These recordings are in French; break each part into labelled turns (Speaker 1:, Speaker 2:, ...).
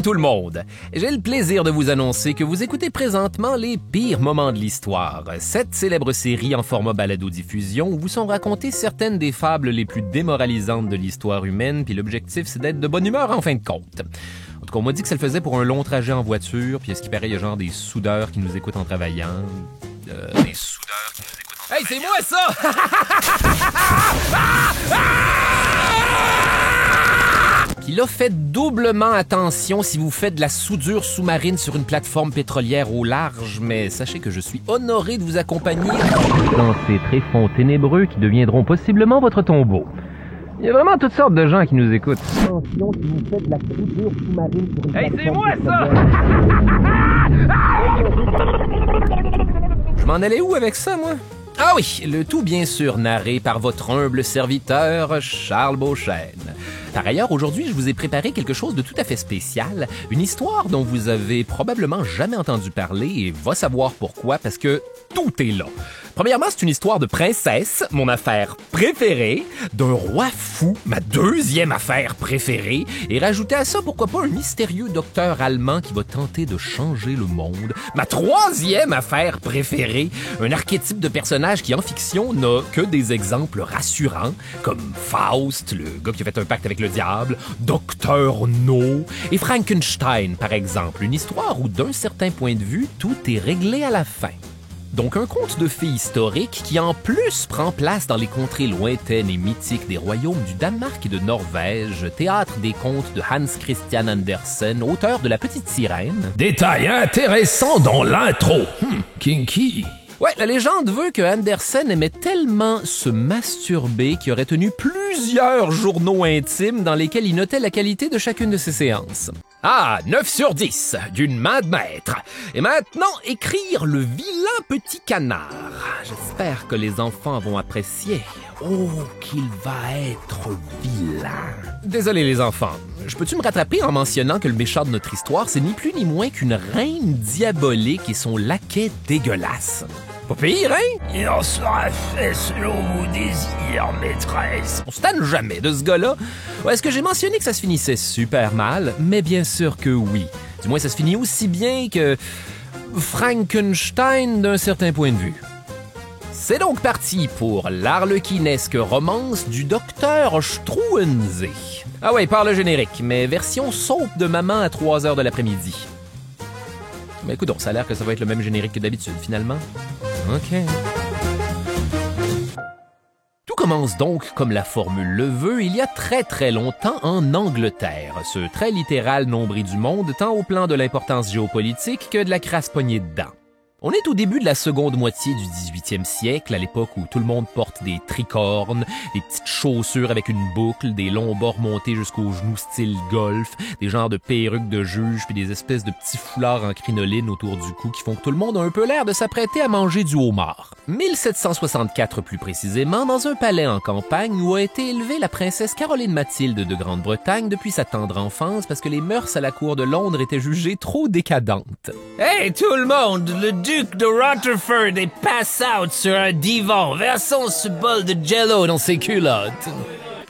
Speaker 1: Allô tout le monde! J'ai le plaisir de vous annoncer que vous écoutez présentement les pires moments de l'histoire, cette célèbre série en format balado-diffusion où vous sont racontées certaines des fables les plus démoralisantes de l'histoire humaine, puis l'objectif c'est d'être de bonne humeur en fin de compte. En tout cas, on m'a dit que ça le faisait pour un long trajet en voiture, puis est-ce qu'il paraît, il y a genre des soudeurs qui nous écoutent en travaillant. Des soudeurs qui nous écoutent en travaillant. Hey, c'est moi ça! Puis là, faites doublement attention si vous faites de la soudure sous-marine sur une plateforme pétrolière au large, mais sachez que je suis honoré de vous accompagner dans ces tréfonds ténébreux qui deviendront possiblement votre tombeau. Il y a vraiment toutes sortes de gens qui nous écoutent. Attention si vous faites de la soudure sous-marine sur une plateforme. Hey, c'est moi ça! Je m'en allais où avec ça, moi? Ah oui, le tout bien sûr narré par votre humble serviteur, Charles Beauchesne. Par ailleurs, aujourd'hui, je vous ai préparé quelque chose de tout à fait spécial, une histoire dont vous avez probablement jamais entendu parler et va savoir pourquoi, parce que tout est là. Premièrement, c'est une histoire de princesse, mon affaire préférée, d'un roi fou, ma deuxième affaire préférée, et rajouter à ça, pourquoi pas, un mystérieux docteur allemand qui va tenter de changer le monde, ma troisième affaire préférée, un archétype de personnage qui, en fiction, n'a que des exemples rassurants, comme Faust, le gars qui a fait un pacte avec le diable, Docteur No, et Frankenstein, par exemple, une histoire où, d'un certain point de vue, tout est réglé à la fin. Donc un conte de fées historique qui en plus prend place dans les contrées lointaines et mythiques des royaumes du Danemark et de Norvège, théâtre des contes de Hans Christian Andersen, auteur de La Petite Sirène.
Speaker 2: Détail intéressant dans l'intro. Kinky.
Speaker 1: Ouais, la légende veut que Andersen aimait tellement se masturber qu'il aurait tenu plusieurs journaux intimes dans lesquels il notait la qualité de chacune de ses séances. Ah, 9 sur 10, d'une main de maître. Et maintenant, écrire le vilain petit canard. J'espère que les enfants vont apprécier. Oh, qu'il va être vilain. Désolé les enfants, je peux-tu me rattraper en mentionnant que le méchant de notre histoire, c'est ni plus ni moins qu'une reine diabolique et son laquais dégueulasse. Pas pire, hein?
Speaker 2: Il en sera fait selon vos désirs, maîtresse.
Speaker 1: On se tanne jamais de ce gars-là. Est-ce que j'ai mentionné que ça se finissait super mal? Mais bien sûr que oui. Du moins, ça se finit aussi bien que Frankenstein d'un certain point de vue. C'est donc parti pour l'arlequinesque romance du docteur Struensee. Ah ouais, par le générique, mais version soap de maman à 3h de l'après-midi. Mais écoute, ça a l'air que ça va être le même générique que d'habitude, finalement. OK. Tout commence donc, comme la formule le veut, il y a très très longtemps en Angleterre, ce très littéral nombril du monde, tant au plan de l'importance géopolitique que de la crasse poignée dedans. On est au début de la seconde moitié du 18e siècle, à l'époque où tout le monde porte des tricornes, des petites chaussures avec une boucle, des longs bords montés jusqu'aux genoux style golf, des genres de perruques de juge puis des espèces de petits foulards en crinoline autour du cou qui font que tout le monde a un peu l'air de s'apprêter à manger du homard. 1764 plus précisément, dans un palais en campagne où a été élevée la princesse Caroline Mathilde de Grande-Bretagne depuis sa tendre enfance parce que les mœurs à la cour de Londres étaient jugées trop décadentes.
Speaker 3: Hey tout le monde, le duc de Rutherford est pass out sur un divan, versant ce bol de jello dans ses culottes.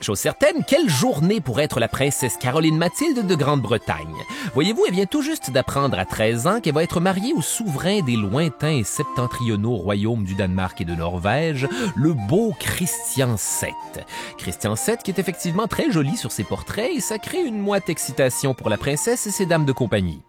Speaker 1: Chose certaine, quelle journée pour être la princesse Caroline Mathilde de Grande-Bretagne. Voyez-vous, elle vient tout juste d'apprendre à 13 ans qu'elle va être mariée au souverain des lointains et septentrionaux royaumes du Danemark et de Norvège, le beau Christian VII. Christian VII qui est effectivement très joli sur ses portraits et ça crée une moite excitation pour la princesse et ses dames de compagnie.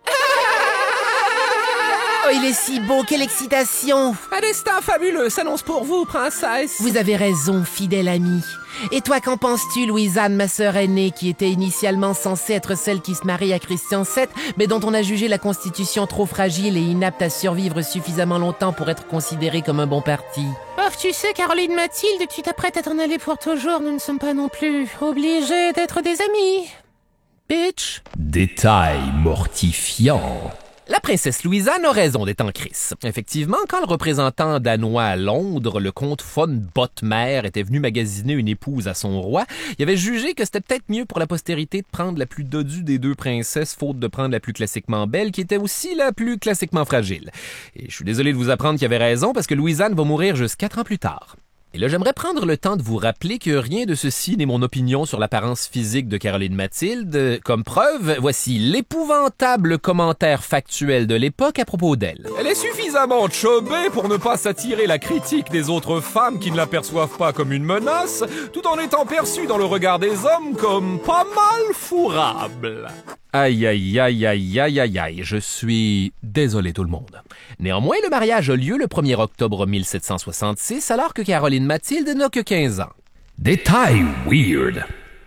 Speaker 4: Oh, il est si beau, quelle excitation!
Speaker 1: Un destin fabuleux s'annonce pour vous, princesse!
Speaker 4: Vous avez raison, fidèle amie. Et toi, qu'en penses-tu, Louise-Anne, ma sœur aînée, qui était initialement censée être celle qui se marie à Christian VII, mais dont on a jugé la constitution trop fragile et inapte à survivre suffisamment longtemps pour être considérée comme un bon parti?
Speaker 5: Ouf, tu sais, Caroline Mathilde, tu t'apprêtes à t'en aller pour toujours, nous ne sommes pas non plus obligés d'être des amis. Bitch!
Speaker 2: Détail mortifiant.
Speaker 1: La princesse Louise-Anne a raison d'être en crise. Effectivement, quand le représentant danois à Londres, le comte von Bottmer, était venu magasiner une épouse à son roi, il avait jugé que c'était peut-être mieux pour la postérité de prendre la plus dodue des deux princesses, faute de prendre la plus classiquement belle, qui était aussi la plus classiquement fragile. Et je suis désolé de vous apprendre qu'il avait raison, parce que Louise-Anne va mourir juste 4 ans plus tard. Et là, j'aimerais prendre le temps de vous rappeler que rien de ceci n'est mon opinion sur l'apparence physique de Caroline Mathilde. Comme preuve, voici l'épouvantable commentaire factuel de l'époque à propos d'elle.
Speaker 6: Elle est suffisamment chobée pour ne pas s'attirer la critique des autres femmes qui ne la perçoivent pas comme une menace, tout en étant perçue dans le regard des hommes comme pas mal fourrable.
Speaker 1: Aïe, aïe, aïe, aïe, aïe, aïe, aïe, je suis désolé tout le monde. Néanmoins, le mariage a lieu le 1er octobre 1766, alors que Caroline Mathilde n'a que 15 ans.
Speaker 2: Détail weird.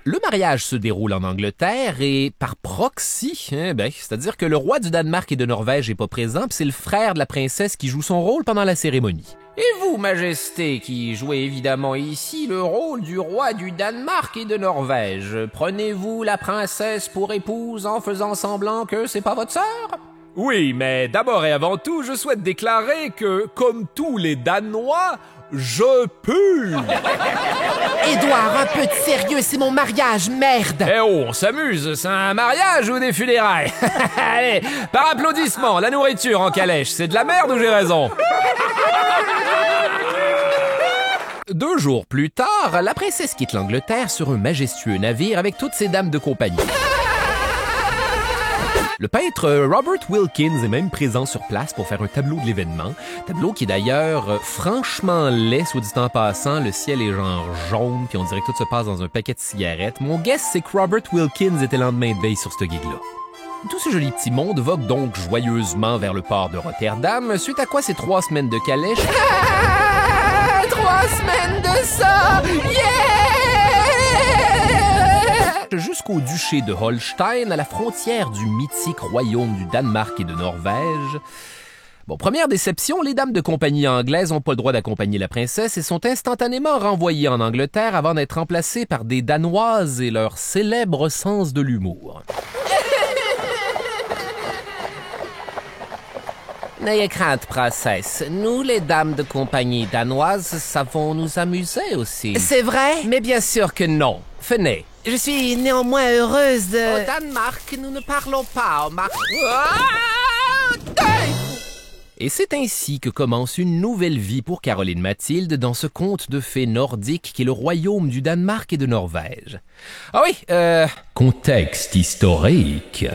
Speaker 1: Le mariage se déroule en Angleterre et par proxy, c'est-à-dire que le roi du Danemark et de Norvège n'est pas présent, puis c'est le frère de la princesse qui joue son rôle pendant la cérémonie. Et vous, Majesté, qui jouez évidemment ici le rôle du roi du Danemark et de Norvège, prenez-vous la princesse pour épouse en faisant semblant que c'est pas votre sœur?
Speaker 6: Oui, mais d'abord et avant tout, je souhaite déclarer que, comme tous les Danois, je pue.
Speaker 4: Édouard, un peu de sérieux, c'est mon mariage, merde!
Speaker 1: Eh oh, on s'amuse, c'est un mariage ou des funérailles? Allez, par applaudissement, la nourriture en calèche, c'est de la merde ou j'ai raison? 2 jours plus tard, la princesse quitte l'Angleterre sur un majestueux navire avec toutes ses dames de compagnie. Le peintre Robert Wilkins est même présent sur place pour faire un tableau de l'événement. Tableau qui est d'ailleurs franchement laid, soit dit en passant. Le ciel est genre jaune, puis on dirait que tout se passe dans un paquet de cigarettes. Mon guess, c'est que Robert Wilkins était le lendemain de veille sur ce gig-là. Tout ce joli petit monde vogue donc joyeusement vers le port de Rotterdam, suite à quoi ces 3 semaines de calèche...
Speaker 4: 3 semaines de ça!
Speaker 1: Jusqu'au duché de Holstein, à la frontière du mythique royaume du Danemark et de Norvège. Bon, première déception, les dames de compagnie anglaises n'ont pas le droit d'accompagner la princesse et sont instantanément renvoyées en Angleterre avant d'être remplacées par des Danoises et leur célèbre sens de l'humour.
Speaker 4: N'ayez crainte, princesse. Nous, les dames de compagnie danoises, savons nous amuser aussi. C'est vrai?
Speaker 1: Mais bien sûr que non. Venez.
Speaker 4: Je suis néanmoins heureuse de...
Speaker 5: Au Danemark, nous ne parlons pas au
Speaker 1: Et c'est ainsi que commence une nouvelle vie pour Caroline Mathilde dans ce conte de fées nordique qui est le royaume du Danemark et de Norvège. Ah oui,
Speaker 2: Contexte historique.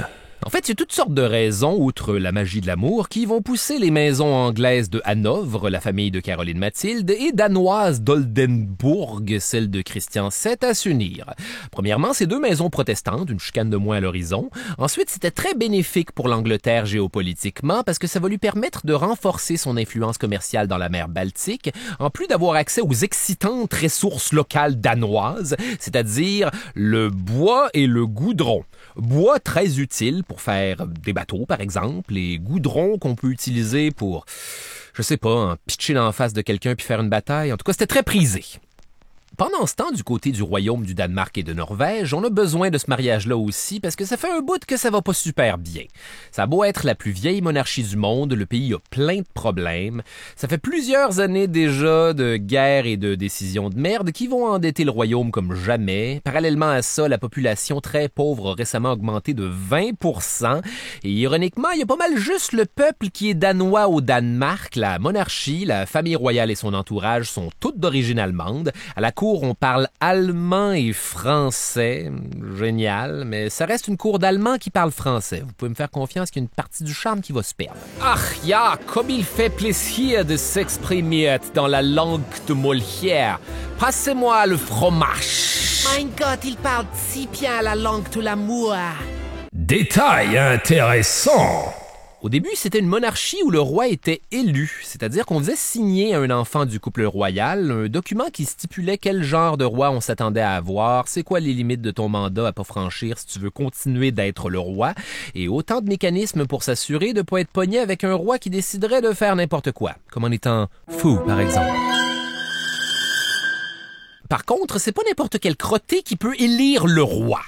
Speaker 1: En fait, il y a toutes sortes de raisons, outre la magie de l'amour, qui vont pousser les maisons anglaises de Hanovre, la famille de Caroline Mathilde, et danoises d'Oldenburg, celle de Christian VII, à s'unir. Premièrement, ces 2 maisons protestantes, une chicane de moins à l'horizon. Ensuite, c'était très bénéfique pour l'Angleterre géopolitiquement, parce que ça va lui permettre de renforcer son influence commerciale dans la mer Baltique, en plus d'avoir accès aux excitantes ressources locales danoises, c'est-à-dire le bois et le goudron. Bois très utile pour faire des bateaux, par exemple, et goudron qu'on peut utiliser pour, je sais pas, en pitcher dans la face de quelqu'un puis faire une bataille. En tout cas, c'était très prisé. Pendant ce temps, du côté du royaume du Danemark et de Norvège, on a besoin de ce mariage-là aussi parce que ça fait un bout que ça va pas super bien. Ça a beau être la plus vieille monarchie du monde, le pays a plein de problèmes. Ça fait plusieurs années déjà de guerres et de décisions de merde qui vont endetter le royaume comme jamais. Parallèlement à ça, la population très pauvre a récemment augmenté de 20%. Et ironiquement, il y a pas mal juste le peuple qui est danois au Danemark. La monarchie, la famille royale et son entourage sont toutes d'origine allemande. À la cour, on parle allemand et français. Génial, mais ça reste une cour d'allemand qui parle français. Vous pouvez me faire confiance qu'il y a une partie du charme qui va se perdre.
Speaker 3: Ach ja, comme il fait plaisir de s'exprimer dans la langue de Molière. Passez-moi le fromage.
Speaker 4: Mein Gott, il parle si bien la langue de l'amour.
Speaker 2: Détail intéressant.
Speaker 1: Au début, c'était une monarchie où le roi était élu, c'est-à-dire qu'on faisait signer à un enfant du couple royal un document qui stipulait quel genre de roi on s'attendait à avoir, c'est quoi les limites de ton mandat à pas franchir si tu veux continuer d'être le roi, et autant de mécanismes pour s'assurer de pas être pogné avec un roi qui déciderait de faire n'importe quoi, comme en étant fou, par exemple. Par contre, c'est pas n'importe quel crotté qui peut élire le roi.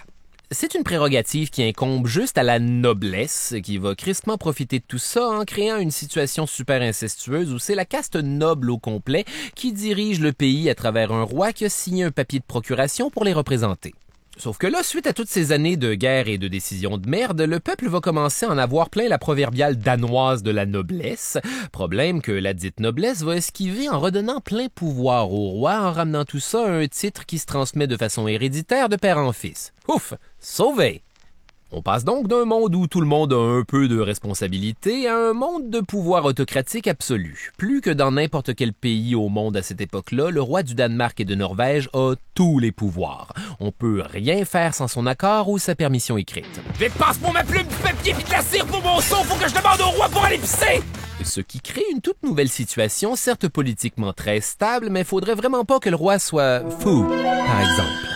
Speaker 1: C'est une prérogative qui incombe juste à la noblesse, qui va crispement profiter de tout ça en créant une situation super incestueuse où c'est la caste noble au complet qui dirige le pays à travers un roi qui a signé un papier de procuration pour les représenter. Sauf que là, suite à toutes ces années de guerre et de décisions de merde, le peuple va commencer à en avoir plein la proverbiale danoise de la noblesse. Problème que la dite noblesse va esquiver en redonnant plein pouvoir au roi, en ramenant tout ça à un titre qui se transmet de façon héréditaire de père en fils. Ouf! Sauvé! On passe donc d'un monde où tout le monde a un peu de responsabilité à un monde de pouvoir autocratique absolu. Plus que dans n'importe quel pays au monde à cette époque-là, le roi du Danemark et de Norvège a tous les pouvoirs. On peut rien faire sans son accord ou sa permission écrite.
Speaker 3: Dépasse-moi ma plume, du papier pis de la cire pour mon son, faut que je demande au roi pour aller pisser!
Speaker 1: Ce qui crée une toute nouvelle situation, certes politiquement très stable, mais faudrait vraiment pas que le roi soit fou, par exemple.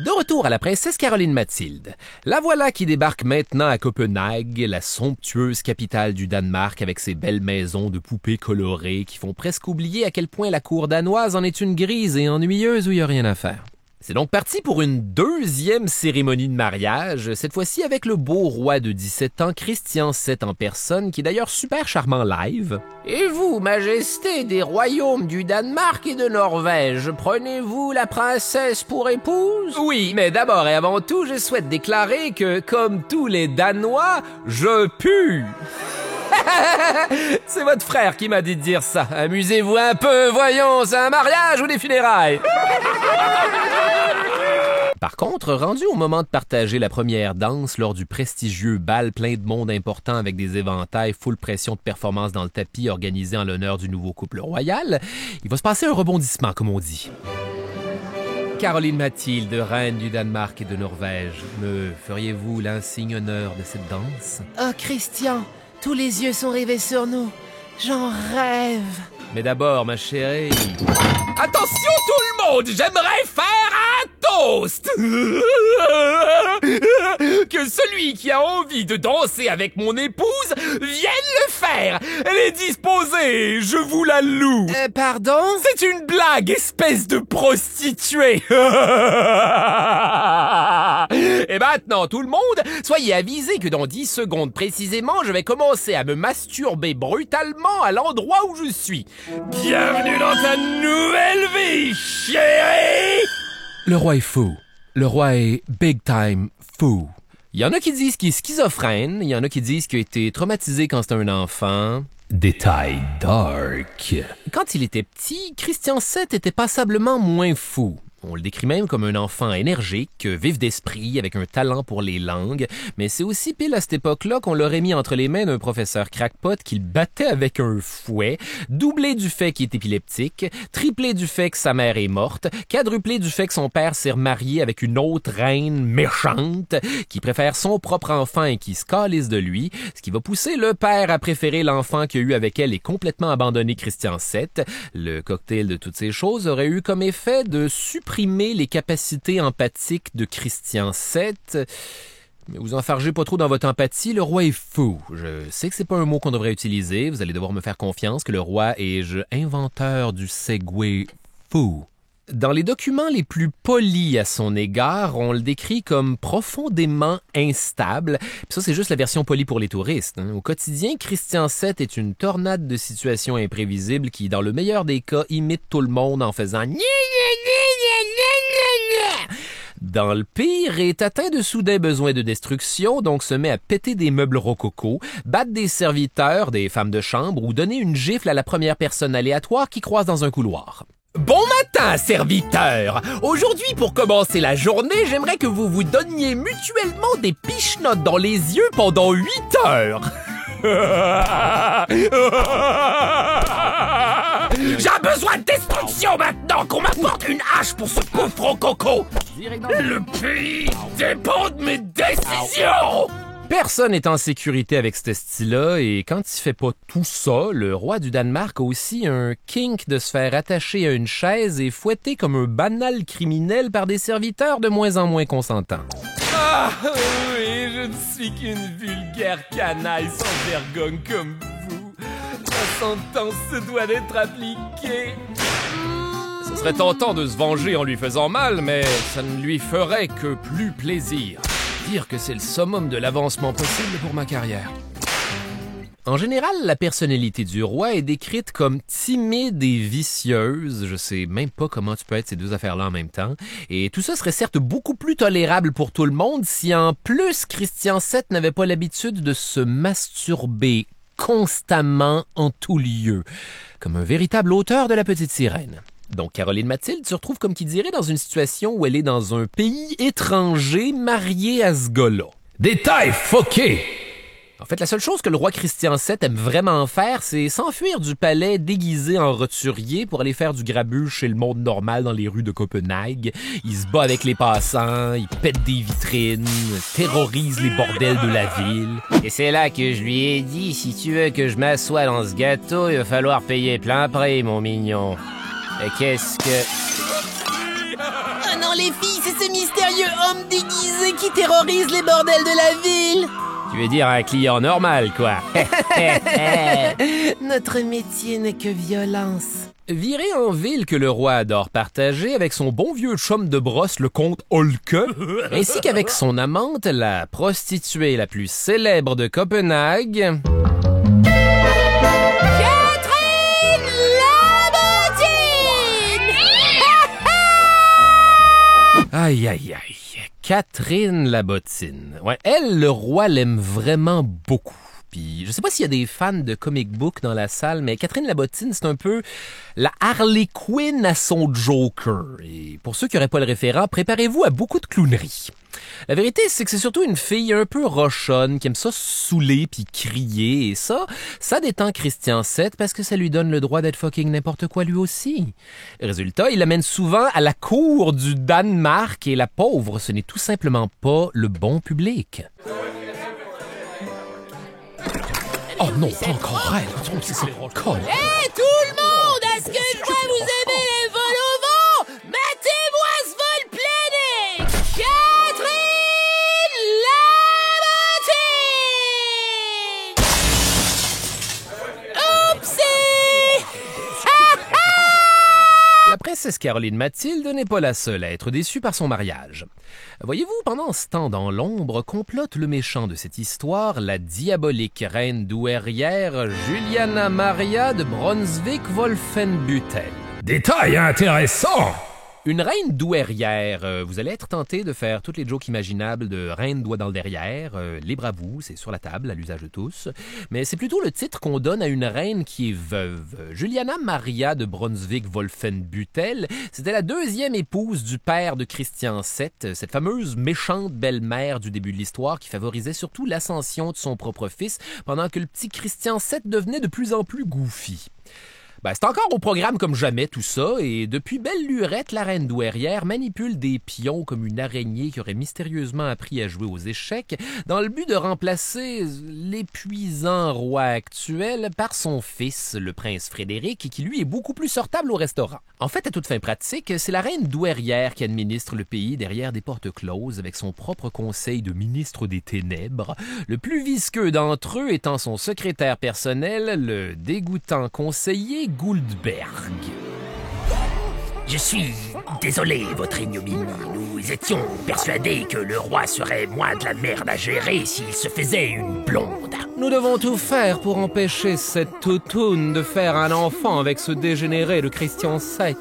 Speaker 1: De retour à la princesse Caroline Mathilde. La voilà qui débarque maintenant à Copenhague, la somptueuse capitale du Danemark avec ses belles maisons de poupées colorées qui font presque oublier à quel point la cour danoise en est une grise et ennuyeuse où il n'y a rien à faire. C'est donc parti pour une deuxième cérémonie de mariage, cette fois-ci avec le beau roi de 17 ans, Christian VII en personne, qui est d'ailleurs super charmant live.
Speaker 3: Et vous, majesté des royaumes du Danemark et de Norvège, prenez-vous la princesse pour épouse?
Speaker 1: Oui, mais d'abord et avant tout, je souhaite déclarer que, comme tous les Danois, je pue. C'est votre frère qui m'a dit de dire ça. Amusez-vous un peu, voyons, c'est un mariage ou des funérailles? Par contre, rendu au moment de partager la première danse lors du prestigieux bal plein de monde important avec des éventails full pression de performance dans le tapis organisé en l'honneur du nouveau couple royal, il va se passer un rebondissement, comme on dit. Caroline Mathilde, reine du Danemark et de Norvège, me feriez-vous l'insigne honneur de cette danse?
Speaker 4: Oh, Christian, tous les yeux sont rivés sur nous. J'en rêve.
Speaker 1: Mais d'abord, ma chérie...
Speaker 3: Attention tout le monde, j'aimerais faire un toast! Que celui qui a envie de danser avec mon épouse vienne le faire! Elle est disposée, je vous la loue!
Speaker 4: Pardon?
Speaker 3: C'est une blague, espèce de prostituée! Et maintenant, tout le monde, soyez avisés que dans 10 secondes précisément, je vais commencer à me masturber brutalement à l'endroit où je suis. Bienvenue dans ta nouvelle vie, chérie!
Speaker 1: Le roi est fou. Le roi est big time fou. Il y en a qui disent qu'il est schizophrène, il y en a qui disent qu'il a été traumatisé quand c'était un enfant. Détail dark. Quand il était petit, Christian VII était passablement moins fou. On le décrit même comme un enfant énergique, vif d'esprit, avec un talent pour les langues, mais c'est aussi pile à cette époque-là qu'on l'aurait mis entre les mains d'un professeur crackpot qui le battait avec un fouet, doublé du fait qu'il est épileptique, triplé du fait que sa mère est morte, quadruplé du fait que son père s'est remarié avec une autre reine méchante qui préfère son propre enfant et qui se calisse de lui, ce qui va pousser le père à préférer l'enfant qu'il a eu avec elle et complètement abandonner Christian VII. Le cocktail de toutes ces choses aurait eu comme effet de supprimer les capacités empathiques de Christian VII. Mais vous enfargez pas trop dans votre empathie, le roi est fou. Je sais que c'est pas un mot qu'on devrait utiliser, vous allez devoir me faire confiance que le roi est inventeur du segway fou. Dans les documents les plus polis à son égard, on le décrit comme profondément instable. Puis ça, c'est juste la version polie pour les touristes. Au quotidien, Christian VII est une tornade de situations imprévisibles qui, dans le meilleur des cas, imite tout le monde en faisant « Dans le pire, est atteint de soudains besoins de destruction, donc se met à péter des meubles rococo, battre des serviteurs, des femmes de chambre ou donner une gifle à la première personne aléatoire qui croise dans un couloir.
Speaker 3: Bon matin, serviteurs! Aujourd'hui, pour commencer la journée, j'aimerais que vous vous donniez mutuellement des pichenottes dans les yeux pendant 8 heures. J'ai besoin de destruction maintenant, qu'on m'apporte une hache pour ce coffre rococo. Le pays dépend de mes décisions.
Speaker 1: Personne n'est en sécurité avec ce style-là, et quand il fait pas tout ça, le roi du Danemark a aussi un kink de se faire attacher à une chaise et fouetter comme un banal criminel par des serviteurs de moins en moins consentants.
Speaker 3: Ah oui, je ne suis qu'une vulgaire canaille sans vergogne comme vous. La sentence se doit d'être appliquée.
Speaker 6: Ce serait tentant de se venger en lui faisant mal, mais ça ne lui ferait que plus plaisir. Dire que c'est le summum de l'avancement possible pour ma carrière.
Speaker 1: En général, la personnalité du roi est décrite comme timide et vicieuse. Je sais même pas comment tu peux être ces deux affaires-là en même temps. Et tout ça serait certes beaucoup plus tolérable pour tout le monde si en plus Christian VII n'avait pas l'habitude de se masturber constamment en tout lieu, comme un véritable auteur de La Petite Sirène. Donc, Caroline Mathilde se retrouve comme qui dirait dans une situation où elle est dans un pays étranger mariée à ce gars-là.
Speaker 3: Détail foqué!
Speaker 1: En fait, la seule chose que le roi Christian VII aime vraiment faire, c'est s'enfuir du palais déguisé en roturier pour aller faire du grabuge chez le monde normal dans les rues de Copenhague. Il se bat avec les passants, il pète des vitrines, terrorise les bordels de la ville.
Speaker 4: Et c'est là que je lui ai dit, si tu veux que je m'assoie dans ce gâteau, il va falloir payer plein prix, mon mignon. Et qu'est-ce que...
Speaker 5: Oh non, les filles, c'est ce mystérieux homme déguisé qui terrorise les bordels de la ville.
Speaker 1: Tu veux dire un client normal, quoi.
Speaker 5: Notre métier n'est que violence.
Speaker 1: Viré en ville que le roi adore partager avec son bon vieux chum de brosse, le comte Holke, ainsi qu'avec son amante, la prostituée la plus célèbre de Copenhague... Aïe, aïe, aïe. Catherine la Bottine. Ouais, elle, le roi l'aime vraiment beaucoup. Puis, je sais pas s'il y a des fans de comic book dans la salle, mais Catherine la Bottine, c'est un peu la Harley Quinn à son Joker. Et pour ceux qui n'auraient pas le référent, préparez-vous à beaucoup de clownerie. La vérité, c'est que c'est surtout une fille un peu rochonne, qui aime ça saouler puis crier, et ça détend Christian VII parce que ça lui donne le droit d'être fucking n'importe quoi lui aussi. Résultat, il l'amène souvent à la cour du Danemark, et la pauvre, ce n'est tout simplement pas le bon public. Oh non, pas encore elle.
Speaker 5: Hé, tout le monde, est-ce que je vois vous aimez les vols au vent? Mettez-moi ce vol plané! Catherine Labottine! Oupsie!
Speaker 1: La princesse Caroline Mathilde n'est pas la seule à être déçue par son mariage. Voyez-vous, pendant ce temps dans l'ombre, complote le méchant de cette histoire, la diabolique reine douairière Juliana Maria de Brunswick-Wolfenbüttel.
Speaker 3: Détail intéressant!
Speaker 1: Une reine douairière, vous allez être tenté de faire toutes les jokes imaginables de reine doigt dans le derrière, libre à vous, c'est sur la table, à l'usage de tous, mais c'est plutôt le titre qu'on donne à une reine qui est veuve. Juliana Maria de Brunswick-Wolfenbüttel, c'était la deuxième épouse du père de Christian VII, cette fameuse méchante belle-mère du début de l'histoire qui favorisait surtout l'ascension de son propre fils, pendant que le petit Christian VII devenait de plus en plus goofy. C'est encore au programme comme jamais tout ça, et depuis belle lurette, la reine douairière manipule des pions comme une araignée qui aurait mystérieusement appris à jouer aux échecs, dans le but de remplacer l'épuisant roi actuel par son fils, le prince Frédéric, qui lui est beaucoup plus sortable au restaurant. En fait, à toute fin pratique, c'est la reine douairière qui administre le pays derrière des portes closes avec son propre conseil de ministre des ténèbres, le plus visqueux d'entre eux étant son secrétaire personnel, le dégoûtant conseiller Guldberg.
Speaker 2: Je suis désolé, votre ignominie. Nous étions persuadés que le roi serait moins de la merde à gérer s'il se faisait une blonde.
Speaker 1: Nous devons tout faire pour empêcher cette toutoune de faire un enfant avec ce dégénéré de Christian VII.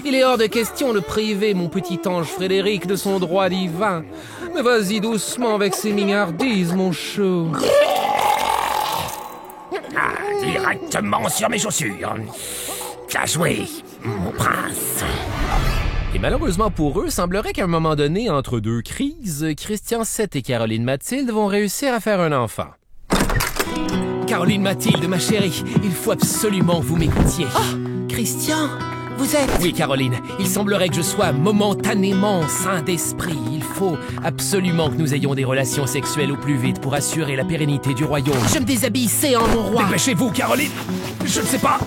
Speaker 1: Il est hors de question de priver mon petit ange Frédéric de son droit divin. Mais vas-y doucement avec ces mignardises, mon chou.
Speaker 2: Directement sur mes chaussures. Bien joué, mon prince.
Speaker 1: Et malheureusement pour eux, semblerait qu'à un moment donné, entre deux crises, Christian VII et Caroline Mathilde vont réussir à faire un enfant. Caroline Mathilde, ma chérie, il faut absolument que vous m'écoutiez.
Speaker 5: Oh, Christian, vous êtes...
Speaker 1: Oui, Caroline, il semblerait que je sois momentanément sain d'esprit. Il faut absolument que nous ayons des relations sexuelles au plus vite pour assurer la pérennité du royaume.
Speaker 5: Je me déshabille, c'est en mon roi.
Speaker 3: Dépêchez-vous, Caroline. Je ne sais pas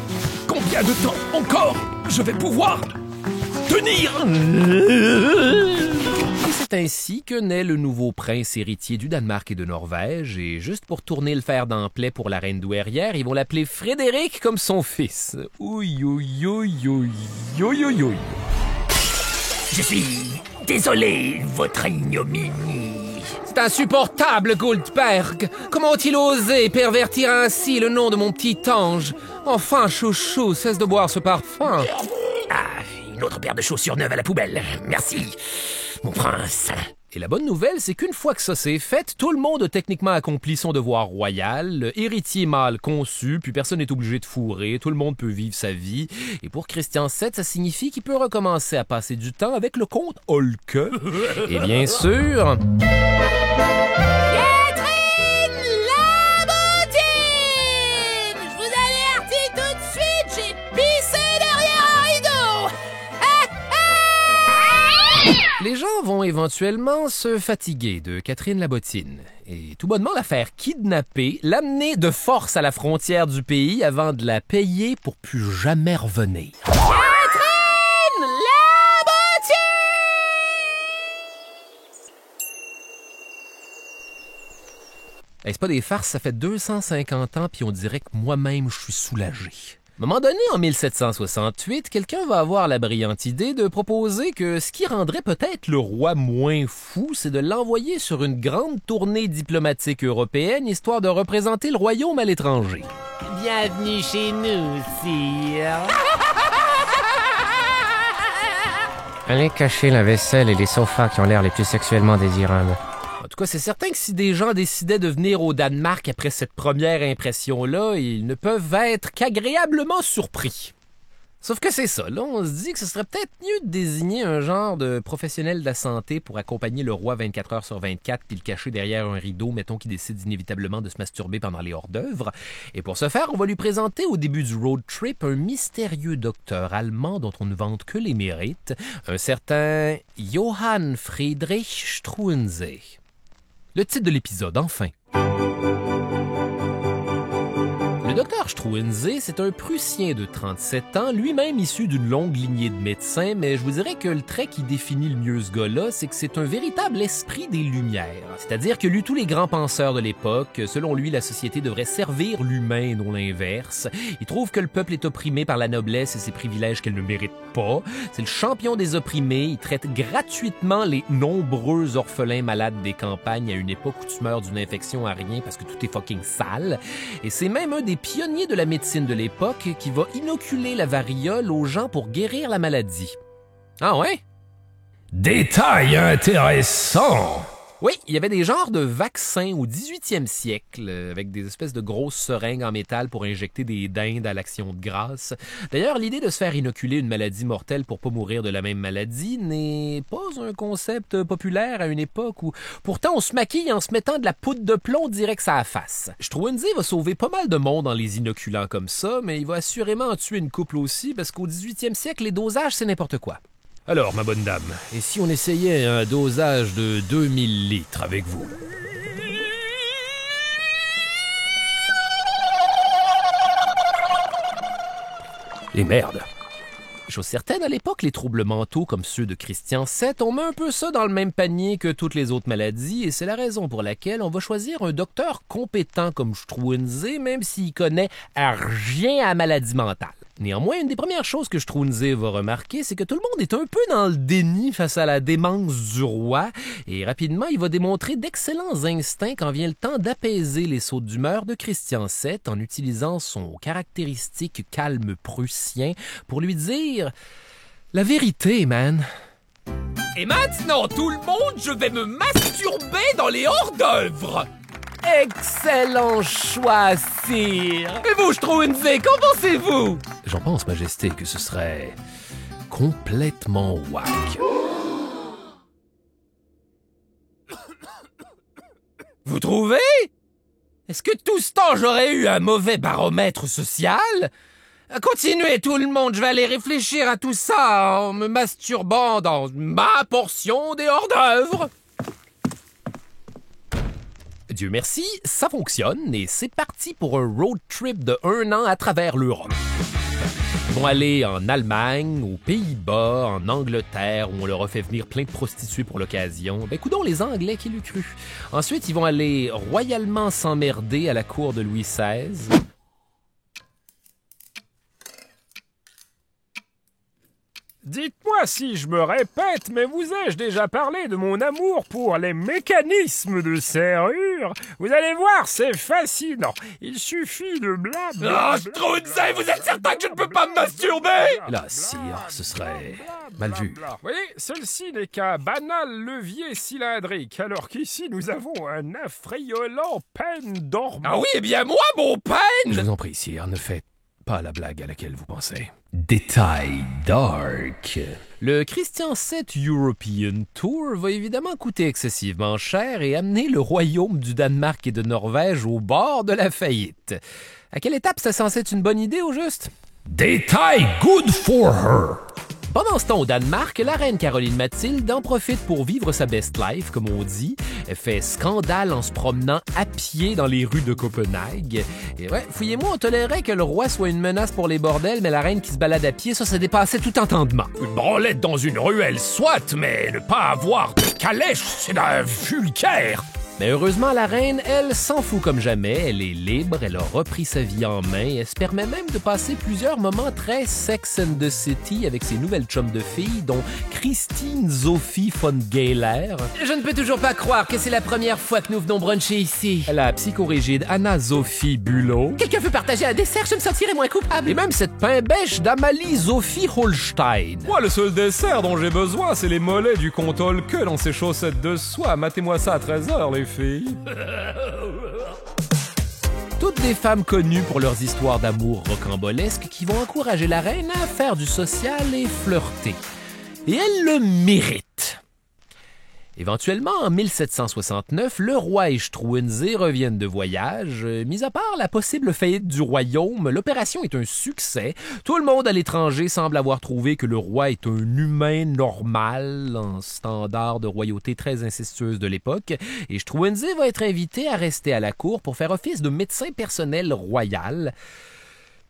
Speaker 3: combien de temps encore je vais pouvoir tenir.
Speaker 1: Et c'est ainsi que naît le nouveau prince héritier du Danemark et de Norvège, et juste pour tourner le fer dans le plaie pour la reine douairière, ils vont l'appeler Frédéric comme son fils. Ouï, ouï, ouï, ouï, ouï, ouï, ouï.
Speaker 2: Je suis désolé, votre ignominie.
Speaker 1: C'est insupportable, Goldberg. Comment ont-ils osé pervertir ainsi le nom de mon petit ange? Enfin, chouchou, cesse de boire ce parfum.
Speaker 2: Ah, une autre paire de chaussures neuves à la poubelle. Merci, mon prince.
Speaker 1: Et la bonne nouvelle, c'est qu'une fois que ça c'est fait, tout le monde a techniquement accompli son devoir royal, héritier mâle conçu, puis personne n'est obligé de fourrer, tout le monde peut vivre sa vie. Et pour Christian VII, ça signifie qu'il peut recommencer à passer du temps avec le comte Holke. Et bien sûr... Les gens vont éventuellement se fatiguer de Catherine la Bottine et tout bonnement la faire kidnapper, l'amener de force à la frontière du pays avant de la payer pour plus jamais revenir.
Speaker 5: Catherine la Bottine!
Speaker 1: Hey, c'est pas des farces, ça fait 250 ans puis on dirait que moi-même je suis soulagé. À un moment donné, en 1768, quelqu'un va avoir la brillante idée de proposer que ce qui rendrait peut-être le roi moins fou, c'est de l'envoyer sur une grande tournée diplomatique européenne, histoire de représenter le royaume à l'étranger.
Speaker 4: Bienvenue chez nous, sire. Allez cacher la vaisselle et les sofas qui ont l'air les plus sexuellement désirables.
Speaker 1: En tout cas, c'est certain que si des gens décidaient de venir au Danemark après cette première impression-là, ils ne peuvent être qu'agréablement surpris. Sauf que c'est ça, là, on se dit que ce serait peut-être mieux de désigner un genre de professionnel de la santé pour accompagner le roi 24 heures sur 24 puis le cacher derrière un rideau, mettons qu'il décide inévitablement de se masturber pendant les hors-d'œuvre. Et pour ce faire, on va lui présenter au début du road trip un mystérieux docteur allemand dont on ne vante que les mérites, un certain Johann Friedrich Struensee. Le titre de l'épisode, enfin. Le docteur Struensee, c'est un Prussien de 37 ans, lui-même issu d'une longue lignée de médecins, mais je vous dirais que le trait qui définit le mieux ce gars-là, c'est que c'est un véritable esprit des Lumières. C'est-à-dire que lui, tous les grands penseurs de l'époque, selon lui, la société devrait servir l'humain et non l'inverse. Il trouve que le peuple est opprimé par la noblesse et ses privilèges qu'elle ne mérite pas. C'est le champion des opprimés, il traite gratuitement les nombreux orphelins malades des campagnes à une époque où tu meurs d'une infection à rien parce que tout est fucking sale. Et c'est même un des pionnier de la médecine de l'époque qui va inoculer la variole aux gens pour guérir la maladie. Ah ouais?
Speaker 3: Détail intéressant!
Speaker 1: Oui, il y avait des genres de vaccins au 18e siècle, avec des espèces de grosses seringues en métal pour injecter des dindes à l'action de grâce. D'ailleurs, l'idée de se faire inoculer une maladie mortelle pour pas mourir de la même maladie n'est pas un concept populaire à une époque où, pourtant, on se maquille en se mettant de la poudre de plomb direct sur la face. Struensee va sauver pas mal de monde en les inoculant comme ça, mais il va assurément en tuer une couple aussi, parce qu'au 18e siècle, les dosages, c'est n'importe quoi.
Speaker 3: Alors, ma bonne dame, et si on essayait un dosage de 2000 litres avec vous?
Speaker 1: Et merde! Chose certaine, à l'époque, les troubles mentaux comme ceux de Christian VII, on met un peu ça dans le même panier que toutes les autres maladies, et c'est la raison pour laquelle on va choisir un docteur compétent comme Struensee, même s'il connaît rien à la maladie mentale. Néanmoins, une des premières choses que Struensee va remarquer, c'est que tout le monde est un peu dans le déni face à la démence du roi, et rapidement, il va démontrer d'excellents instincts quand vient le temps d'apaiser les sauts d'humeur de Christian VII en utilisant son caractéristique calme prussien pour lui dire « La vérité, man ».
Speaker 3: Et maintenant, tout le monde, je vais me masturber dans les hors-d'œuvre!
Speaker 1: Excellent choix, sire!
Speaker 3: Et vous, Struensee, qu'en pensez-vous?
Speaker 1: J'en pense, Majesté, que ce serait complètement whack.
Speaker 3: Vous trouvez? Est-ce que tout ce temps, j'aurais eu un mauvais baromètre social? Continuez, tout le monde, je vais aller réfléchir à tout ça en me masturbant dans ma portion des hors-d'œuvre.
Speaker 1: Dieu merci, ça fonctionne et c'est parti pour un road trip de 1 an à travers l'Europe. Ils vont aller en Allemagne, aux Pays-Bas, en Angleterre, où on leur a fait venir plein de prostituées pour l'occasion. Ben, coudonc, les Anglais qui l'eût cru. Ensuite, ils vont aller royalement s'emmerder à la cour de Louis XVI.
Speaker 3: Dites-moi,
Speaker 7: Excusez-moi si je me répète, mais vous ai-je déjà parlé de mon amour pour les mécanismes de serrure? Vous allez voir, c'est fascinant. Il suffit de
Speaker 3: Ah, Strunze, vous êtes certain que je ne peux pas me masturber?
Speaker 1: Là, sire, ce serait mal vu.
Speaker 7: Vous voyez, celle-ci n'est qu'un banal levier cylindrique, alors qu'ici nous avons un effrayant pen dormant.
Speaker 3: Ah oui, eh bien moi, mon pen!
Speaker 1: Je vous en prie, sire, ne faites pas la blague à laquelle vous pensez. Détail dark. Le Christian VII European Tour va évidemment coûter excessivement cher et amener le royaume du Danemark et de Norvège au bord de la faillite. À quelle étape c'est censé être une bonne idée, au juste?
Speaker 2: Détail good for her.
Speaker 1: Pendant ce temps, au Danemark, la reine Caroline Mathilde en profite pour vivre sa best life, comme on dit. Elle fait scandale en se promenant à pied dans les rues de Copenhague. Et ouais, fouillez-moi, on tolérait que le roi soit une menace pour les bordels, mais la reine qui se balade à pied, ça dépassait tout entendement.
Speaker 2: Une branlette dans une ruelle, soit, mais ne pas avoir de calèche, c'est d'un vulgaire.
Speaker 1: Mais heureusement, la reine, elle, s'en fout comme jamais. Elle est libre, elle a repris sa vie en main. Elle se permet même de passer plusieurs moments très Sex and the City avec ses nouvelles chums de filles, dont Christine Sophie von Geiler.
Speaker 4: Je ne peux toujours pas croire que c'est la première fois que nous venons bruncher ici.
Speaker 1: La psychorigide Anna-Sophie Bulot.
Speaker 4: Quelqu'un veut partager un dessert, je me sentirais moins coupable.
Speaker 1: Et même cette pain-bêche d'Amalie-Sophie Holstein.
Speaker 6: Moi, le seul dessert dont j'ai besoin, c'est les mollets du comte Holke dans ses chaussettes de soie. Matez-moi ça à 13h, les filles.
Speaker 1: Toutes des femmes connues pour leurs histoires d'amour rocambolesques qui vont encourager la reine à faire du social et flirter. Et elle le mérite. Éventuellement, en 1769, le roi et Struensee reviennent de voyage. Mis à part la possible faillite du royaume, l'opération est un succès. Tout le monde à l'étranger semble avoir trouvé que le roi est un humain normal, en standard de royauté très incestueuse de l'époque, et Struensee va être invité à rester à la cour pour faire office de médecin personnel royal.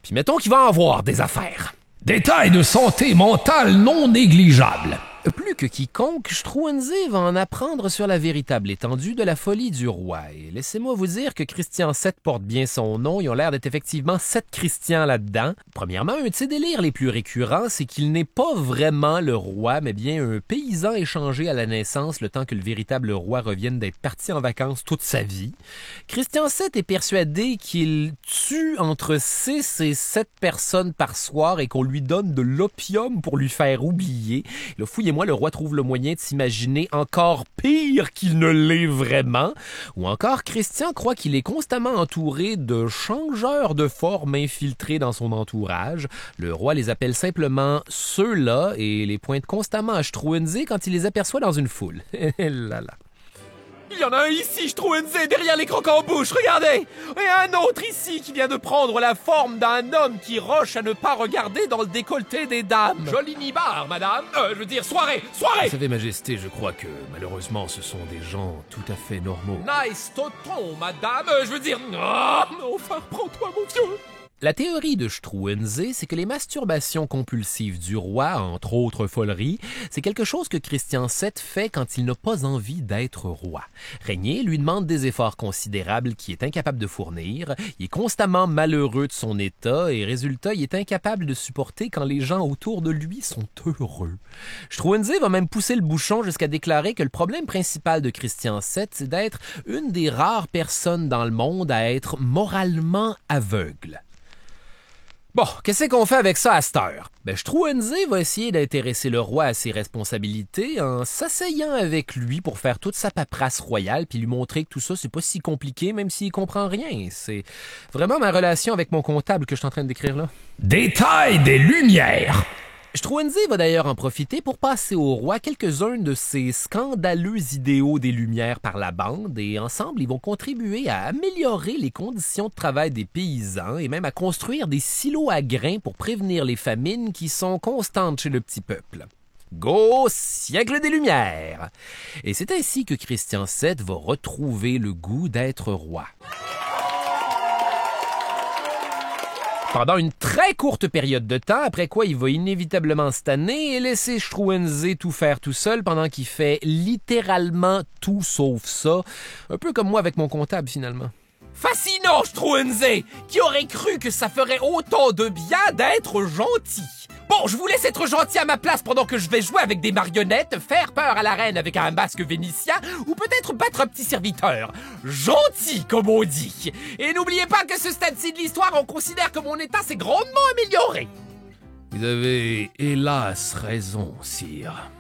Speaker 1: Puis mettons qu'il va en avoir des affaires.
Speaker 2: Détail de santé mentale non négligeable.
Speaker 1: Plus que quiconque, Struensee va en apprendre sur la véritable étendue de la folie du roi. Et laissez-moi vous dire que Christian VII porte bien son nom. Ils ont l'air d'être effectivement 7 Christians là-dedans. Premièrement, un de ses délires les plus récurrents, c'est qu'il n'est pas vraiment le roi, mais bien un paysan échangé à la naissance le temps que le véritable roi revienne d'être parti en vacances toute sa vie. Christian VII est persuadé qu'il tue entre 6 et 7 personnes par soir et qu'on lui donne de l'opium pour lui faire oublier. Là, fouillez-moi, le roi trouve le moyen de s'imaginer encore pire qu'il ne l'est vraiment. Ou encore, Christian croit qu'il est constamment entouré de changeurs de forme infiltrés dans son entourage. Le roi les appelle simplement ceux-là et les pointe constamment à Struensee quand il les aperçoit dans une foule. Là là.
Speaker 3: Il y en a un ici, Struensee, derrière les crocs en bouche, regardez! Et un autre ici qui vient de prendre la forme d'un homme qui roche à ne pas regarder dans le décolleté des dames. Joli nibar, madame. Je veux dire, soirée!
Speaker 1: Vous savez, Majesté, je crois que, malheureusement, ce sont des gens tout à fait normaux.
Speaker 3: Nice toton, madame. Je veux dire... Oh, enfin, reprends-toi, mon vieux!
Speaker 1: La théorie de Struensee, c'est que les masturbations compulsives du roi, entre autres foleries, c'est quelque chose que Christian VII fait quand il n'a pas envie d'être roi. Régner lui demande des efforts considérables qu'il est incapable de fournir, il est constamment malheureux de son état et résultat, il est incapable de supporter quand les gens autour de lui sont heureux. Struensee va même pousser le bouchon jusqu'à déclarer que le problème principal de Christian VII, c'est d'être une des rares personnes dans le monde à être moralement aveugle. Bon, qu'est-ce qu'on fait avec ça à cette heure? Struensee va essayer d'intéresser le roi à ses responsabilités en s'asseyant avec lui pour faire toute sa paperasse royale puis lui montrer que tout ça, c'est pas si compliqué même s'il comprend rien. C'est vraiment ma relation avec mon comptable que je suis en train de décrire là.
Speaker 2: Détail des lumières.
Speaker 1: Struensee va d'ailleurs en profiter pour passer au roi quelques-uns de ses scandaleux idéaux des Lumières par la bande et ensemble, ils vont contribuer à améliorer les conditions de travail des paysans et même à construire des silos à grains pour prévenir les famines qui sont constantes chez le petit peuple. Go, siècle des Lumières! Et c'est ainsi que Christian VII va retrouver le goût d'être roi. Pendant une très courte période de temps, après quoi il va inévitablement se tanner et laisser Struensee tout faire tout seul pendant qu'il fait littéralement tout sauf ça. Un peu comme moi avec mon comptable finalement.
Speaker 3: Fascinant, Struensee! Qui aurait cru que ça ferait autant de bien d'être gentil? Bon, je vous laisse être gentil à ma place pendant que je vais jouer avec des marionnettes, faire peur à la reine avec un masque vénitien, ou peut-être battre un petit serviteur. Gentil, comme on dit. Et n'oubliez pas qu'à ce stade-ci de l'histoire, on considère que mon état s'est grandement amélioré.
Speaker 1: Vous avez hélas raison, sire.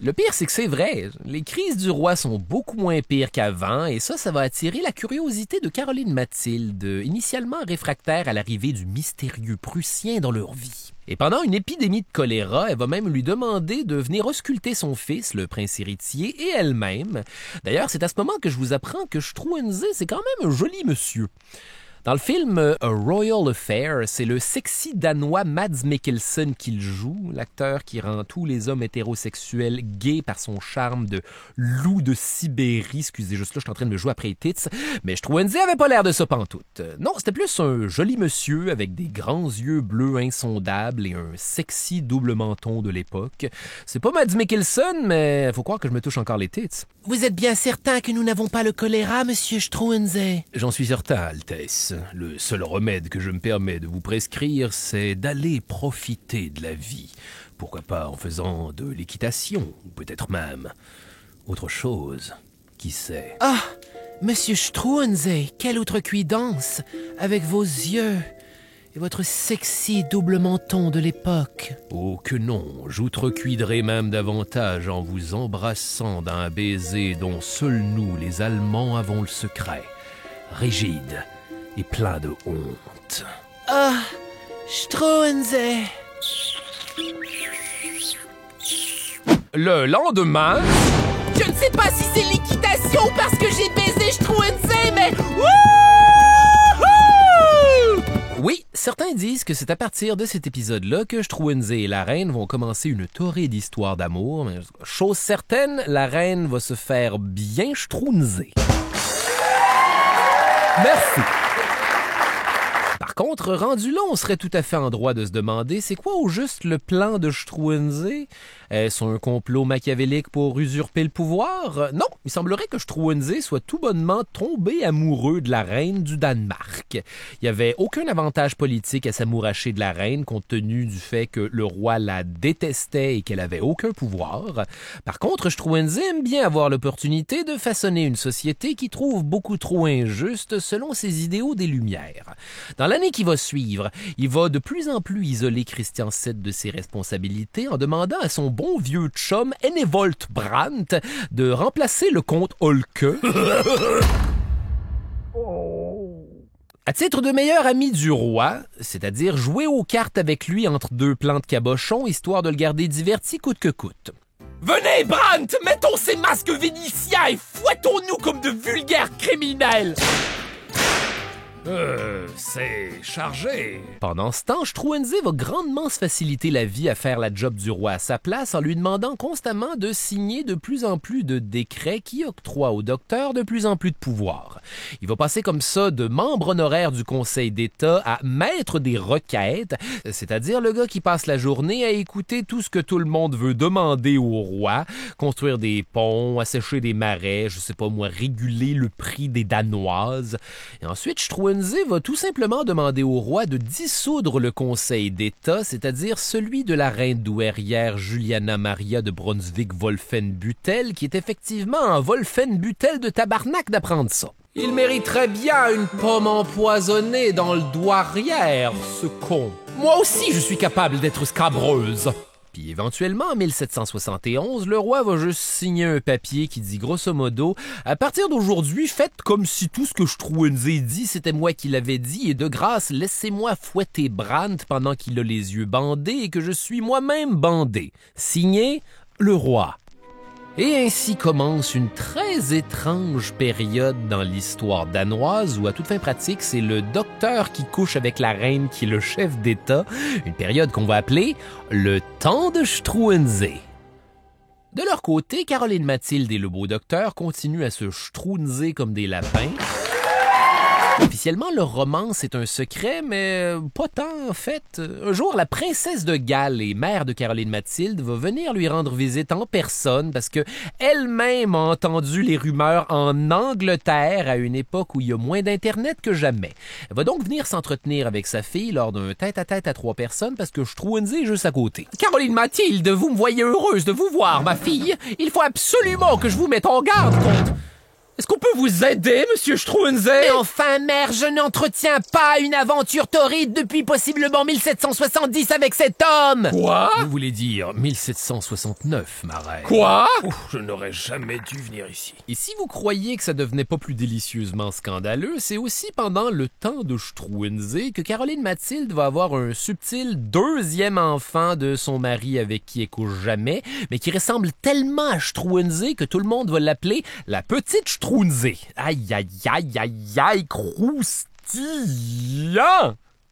Speaker 1: Le pire, c'est que c'est vrai. Les crises du roi sont beaucoup moins pires qu'avant, et ça va attirer la curiosité de Caroline Mathilde, initialement réfractaire à l'arrivée du mystérieux Prussien dans leur vie. Et pendant une épidémie de choléra, elle va même lui demander de venir ausculter son fils, le prince héritier, et elle-même. D'ailleurs, c'est à ce moment que je vous apprends que Struensee, c'est quand même un joli monsieur. Dans le film A Royal Affair, c'est le sexy danois Mads Mikkelsen qui le joue, l'acteur qui rend tous les hommes hétérosexuels gays par son charme de loup de Sibérie. Excusez, juste là, je suis en train de me jouer après les tits, mais Struensee avait pas l'air de ça pantoute. Non, c'était plus un joli monsieur avec des grands yeux bleus insondables et un sexy double menton de l'époque. C'est pas Mads Mikkelsen, mais faut croire que je me touche encore les tits.
Speaker 4: Vous êtes bien certain que nous n'avons pas le choléra, monsieur Struensee?
Speaker 1: J'en suis certain, Altesse. Le seul remède que je me permets de vous prescrire, c'est d'aller profiter de la vie. Pourquoi pas en faisant de l'équitation, ou peut-être même autre chose. Qui sait?
Speaker 4: Ah, monsieur Struensee, quelle outrecuidance, avec vos yeux et votre sexy double menton de l'époque.
Speaker 1: Oh que non, j'outrecuiderai même davantage en vous embrassant d'un baiser dont seuls nous, les Allemands, avons le secret. Rigide et plein de honte.
Speaker 4: Ah, Struensee.
Speaker 3: Le lendemain...
Speaker 5: Je ne sais pas si c'est l'équitation ou parce que j'ai baisé Struensee, mais... Wouhou!
Speaker 1: Oui, certains disent que c'est à partir de cet épisode-là que Struensee et la reine vont commencer une torride d'histoires d'amour, mais chose certaine, la reine va se faire bien Struensee. Merci. Par contre, rendu là, on serait tout à fait en droit de se demander c'est quoi au juste le plan de Struensee? Est-ce un complot machiavélique pour usurper le pouvoir? Non, il semblerait que Struensee soit tout bonnement tombé amoureux de la reine du Danemark. Il n'y avait aucun avantage politique à s'amouracher de la reine compte tenu du fait que le roi la détestait et qu'elle avait aucun pouvoir. Par contre, Struensee aime bien avoir l'opportunité de façonner une société qui trouve beaucoup trop injuste selon ses idéaux des Lumières. Dans l'année qui va suivre, il va de plus en plus isoler Christian VII de ses responsabilités en demandant à son bon vieux chum Enevold Brandt de remplacer le comte Holke. À titre de meilleur ami du roi, c'est-à-dire jouer aux cartes avec lui entre deux plans de cabochon, histoire de le garder diverti coûte que coûte.
Speaker 3: Venez, Brandt, mettons ces masques vénitiens et fouettons-nous comme de vulgaires criminels.
Speaker 6: C'est chargé.
Speaker 1: Pendant ce temps, Struensee va grandement se faciliter la vie à faire la job du roi à sa place en lui demandant constamment de signer de plus en plus de décrets qui octroient au docteur de plus en plus de pouvoir. Il va passer comme ça de membre honoraire du Conseil d'État à maître des requêtes, c'est-à-dire le gars qui passe la journée à écouter tout ce que tout le monde veut demander au roi, construire des ponts, assécher des marais, je sais pas moi, réguler le prix des Danoises. Et ensuite, Struensee va tout simplement demander au roi de dissoudre le Conseil d'État, c'est-à-dire celui de la reine douairière Juliana Maria de Brunswick-Wolfenbüttel, qui est effectivement un Wolfenbüttel de tabarnak d'apprendre ça.
Speaker 3: Il mériterait bien une pomme empoisonnée dans le douairière, ce con. Moi aussi, je suis capable d'être scabreuse.
Speaker 1: Puis éventuellement, en 1771, le roi va juste signer un papier qui dit grosso modo « À partir d'aujourd'hui, faites comme si tout ce que Struensee dit, c'était moi qui l'avais dit, et de grâce, laissez-moi fouetter Brandt pendant qu'il a les yeux bandés et que je suis moi-même bandé. Signé, le roi. » Et ainsi commence une très étrange période dans l'histoire danoise où, à toute fin pratique, c'est le docteur qui couche avec la reine qui est le chef d'État, une période qu'on va appeler le temps de Struensee. De leur côté, Caroline Mathilde et le beau docteur continuent à se Struenser comme des lapins. Officiellement, leur romance est un secret, mais pas tant en fait. Un jour, la princesse de Galles et mère de Caroline Mathilde va venir lui rendre visite en personne parce que elle-même a entendu les rumeurs en Angleterre à une époque où il y a moins d'internet que jamais. Elle va donc venir s'entretenir avec sa fille lors d'un tête-à-tête à 3 personnes parce que Struensee est juste à côté. Caroline Mathilde, vous me voyez heureuse de vous voir, ma fille. Il faut absolument que je vous mette en garde contre... Est-ce qu'on peut vous aider, monsieur Struensee?
Speaker 4: Mais enfin, mère, je n'entretiens pas une aventure torride depuis possiblement 1770 avec cet homme!
Speaker 1: Quoi? Vous voulez dire 1769, ma reine?
Speaker 6: Quoi? Je n'aurais jamais dû venir ici.
Speaker 1: Et si vous croyez que ça devenait pas plus délicieusement scandaleux, c'est aussi pendant le temps de Struensee que Caroline Mathilde va avoir un subtil 2e enfant de son mari avec qui elle couche jamais, mais qui ressemble tellement à Struensee que tout le monde va l'appeler la petite Struensee. Aïe, aïe, aïe, aïe, aïe, croustillant!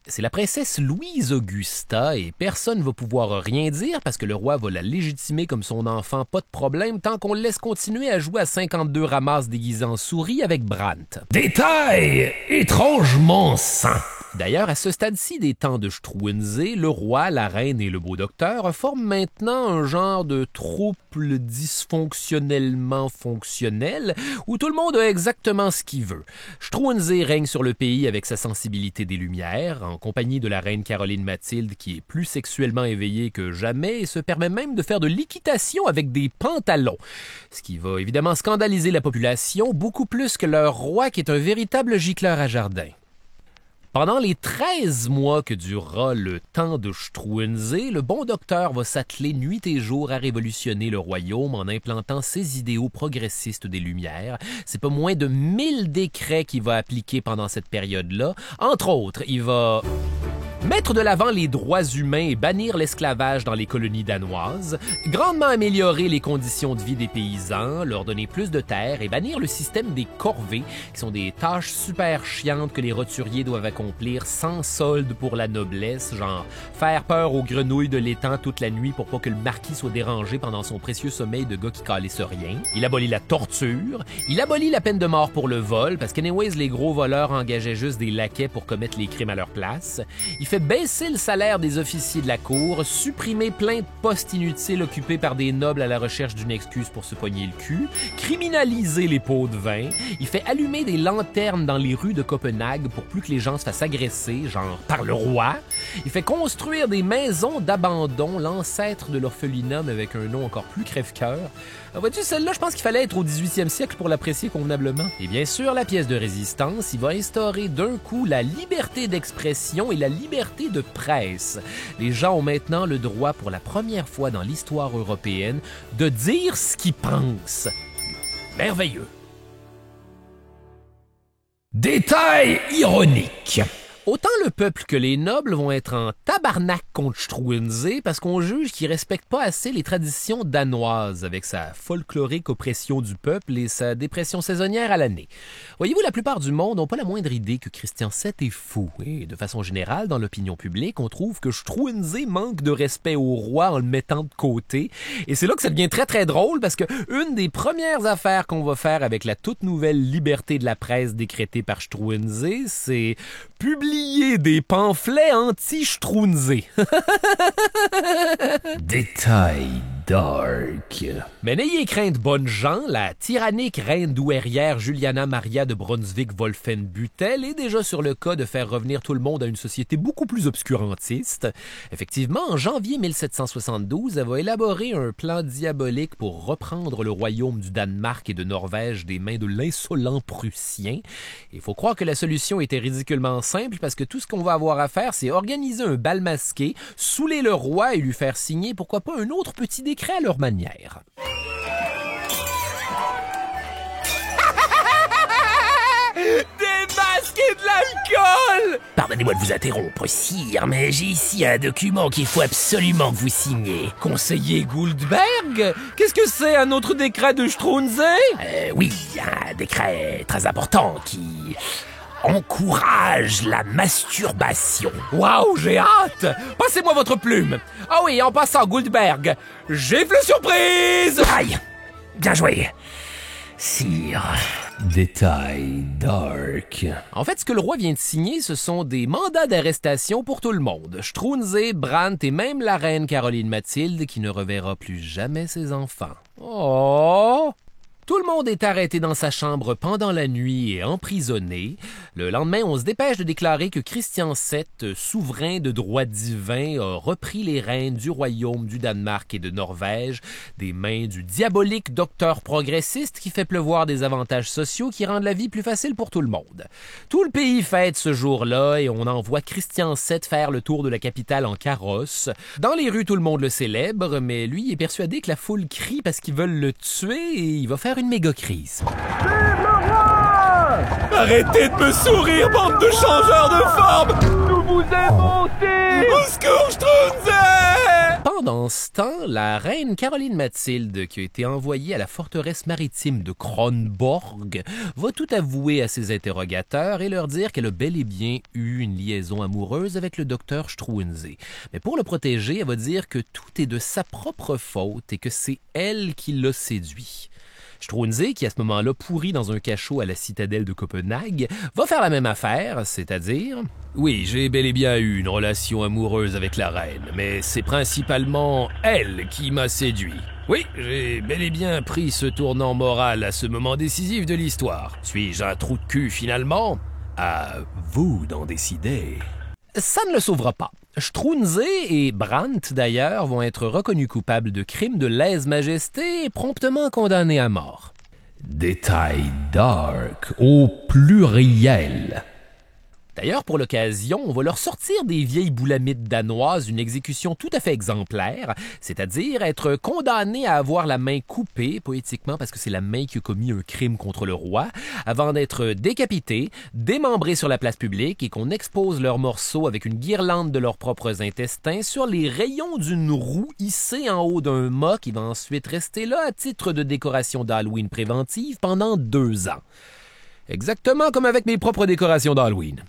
Speaker 1: C'est la princesse Louise Augusta et personne ne va pouvoir rien dire parce que le roi va la légitimer comme son enfant, pas de problème, tant qu'on le laisse continuer à jouer à 52 ramasses déguisés en souris avec Brandt.
Speaker 2: Détail étrangement sain.
Speaker 1: D'ailleurs, à ce stade-ci des temps de Struensee, le roi, la reine et le beau docteur forment maintenant un genre de trouble dysfonctionnellement fonctionnel où tout le monde a exactement ce qu'il veut. Struensee règne sur le pays avec sa sensibilité des Lumières, en compagnie de la reine Caroline Mathilde qui est plus sexuellement éveillée que jamais et se permet même de faire de l'équitation avec des pantalons. Ce qui va évidemment scandaliser la population beaucoup plus que leur roi qui est un véritable gicleur à jardin. Pendant les 13 mois que durera le temps de Struensee, le bon docteur va s'atteler nuit et jour à révolutionner le royaume en implantant ses idéaux progressistes des Lumières. C'est pas moins de 1000 décrets qu'il va appliquer pendant cette période-là. Entre autres, il va mettre de l'avant les droits humains et bannir l'esclavage dans les colonies danoises, grandement améliorer les conditions de vie des paysans, leur donner plus de terres et bannir le système des corvées, qui sont des tâches super chiantes que les roturiers doivent accomplir sans solde pour la noblesse, genre faire peur aux grenouilles de l'étang toute la nuit pour pas que le marquis soit dérangé pendant son précieux sommeil de gars qui calisse rien. Il abolit la torture, il abolit la peine de mort pour le vol, parce qu'anyways, les gros voleurs engageaient juste des laquais pour commettre les crimes à leur place. Il fait baisser le salaire des officiers de la cour, supprimer plein de postes inutiles occupés par des nobles à la recherche d'une excuse pour se pogner le cul, criminaliser les pots de vin, il fait allumer des lanternes dans les rues de Copenhague pour plus que les gens se fassent agresser, genre par le roi, il fait construire des maisons d'abandon, l'ancêtre de l'orphelinat mais avec un nom encore plus crève-cœur. Vois-tu, celle-là, je pense qu'il fallait être au 18e siècle pour l'apprécier convenablement. Et bien sûr, la pièce de résistance, il va instaurer d'un coup la liberté d'expression et la liberté de presse. Les gens ont maintenant le droit, pour la première fois dans l'histoire européenne, de dire ce qu'ils pensent. Merveilleux.
Speaker 2: Détail ironique.
Speaker 1: Autant le peuple que les nobles vont être en tabarnak contre Struensee parce qu'on juge qu'il respecte pas assez les traditions danoises avec sa folklorique oppression du peuple et sa dépression saisonnière à l'année. Voyez-vous, la plupart du monde n'ont pas la moindre idée que Christian VII est fou. Et de façon générale, dans l'opinion publique, on trouve que Struensee manque de respect au roi en le mettant de côté. Et c'est là que ça devient très très drôle parce que une des premières affaires qu'on va faire avec la toute nouvelle liberté de la presse décrétée par Struensee, c'est publier des pamphlets anti-Struensee.
Speaker 2: Détail dark.
Speaker 1: Mais n'ayez crainte, bonnes gens, la tyrannique reine douairière Juliana Maria de Brunswick-Wolfenbüttel est déjà sur le cas de faire revenir tout le monde à une société beaucoup plus obscurantiste. Effectivement, en janvier 1772, elle va élaborer un plan diabolique pour reprendre le royaume du Danemark et de Norvège des mains de l'insolent Prussien. Il faut croire que la solution était ridiculement simple parce que tout ce qu'on va avoir à faire, c'est organiser un bal masqué, saouler le roi et lui faire signer, pourquoi pas, un autre petit décret à leur manière.
Speaker 3: Des masques et de l'alcool!
Speaker 2: Pardonnez-moi de vous interrompre, sire, mais j'ai ici un document qu'il faut absolument que vous signiez.
Speaker 1: Conseiller Guldberg? Qu'est-ce que c'est, un autre décret de Struensee?
Speaker 2: Oui, un décret très important qui encourage la masturbation.
Speaker 1: Waouh, j'ai hâte! Passez-moi votre plume! Ah oui, en passant, Guldberg, gifle surprise!
Speaker 2: Aïe! Bien joué, sire.
Speaker 1: Détail dark. En fait, ce que le roi vient de signer, ce sont des mandats d'arrestation pour tout le monde. Struensee, Brandt et même la reine Caroline Mathilde qui ne reverra plus jamais ses enfants. Oh! Tout le monde est arrêté dans sa chambre pendant la nuit et emprisonné. Le lendemain, on se dépêche de déclarer que Christian VII, souverain de droit divin, a repris les rênes du royaume du Danemark et de Norvège, des mains du diabolique docteur progressiste qui fait pleuvoir des avantages sociaux qui rendent la vie plus facile pour tout le monde. Tout le pays fête ce jour-là et on envoie Christian VII faire le tour de la capitale en carrosse. Dans les rues, tout le monde le célèbre, mais lui est persuadé que la foule crie parce qu'ils veulent le tuer et il va faire une méga crise.
Speaker 6: Arrêtez de me sourire, bande de changeurs de forme! Nous vous aimons tous! Au secours, Struensee!
Speaker 1: Pendant ce temps, la reine Caroline Mathilde, qui a été envoyée à la forteresse maritime de Kronborg, va tout avouer à ses interrogateurs et leur dire qu'elle a bel et bien eu une liaison amoureuse avec le docteur Struensee. Mais pour le protéger, elle va dire que tout est de sa propre faute et que c'est elle qui l'a séduit. Struensee, qui à ce moment-là pourrit dans un cachot à la citadelle de Copenhague, va faire la même affaire, c'est-à-dire... Oui, j'ai bel et bien eu une relation amoureuse avec la reine, mais c'est principalement elle qui m'a séduit. Oui, j'ai bel et bien pris ce tournant moral à ce moment décisif de l'histoire. Suis-je un trou de cul finalement? À vous d'en décider. Ça ne le sauvera pas. Struensee et Brandt, d'ailleurs, vont être reconnus coupables de crimes de lèse-majesté et promptement condamnés à mort. Détail dark au pluriel. D'ailleurs, pour l'occasion, on va leur sortir des vieilles boulamites danoises une exécution tout à fait exemplaire, c'est-à-dire être condamné à avoir la main coupée, poétiquement parce que c'est la main qui a commis un crime contre le roi, avant d'être décapités, démembrés sur la place publique et qu'on expose leurs morceaux avec une guirlande de leurs propres intestins sur les rayons d'une roue hissée en haut d'un mât qui va ensuite rester là à titre de décoration d'Halloween préventive pendant 2 ans. Exactement comme avec mes propres décorations d'Halloween.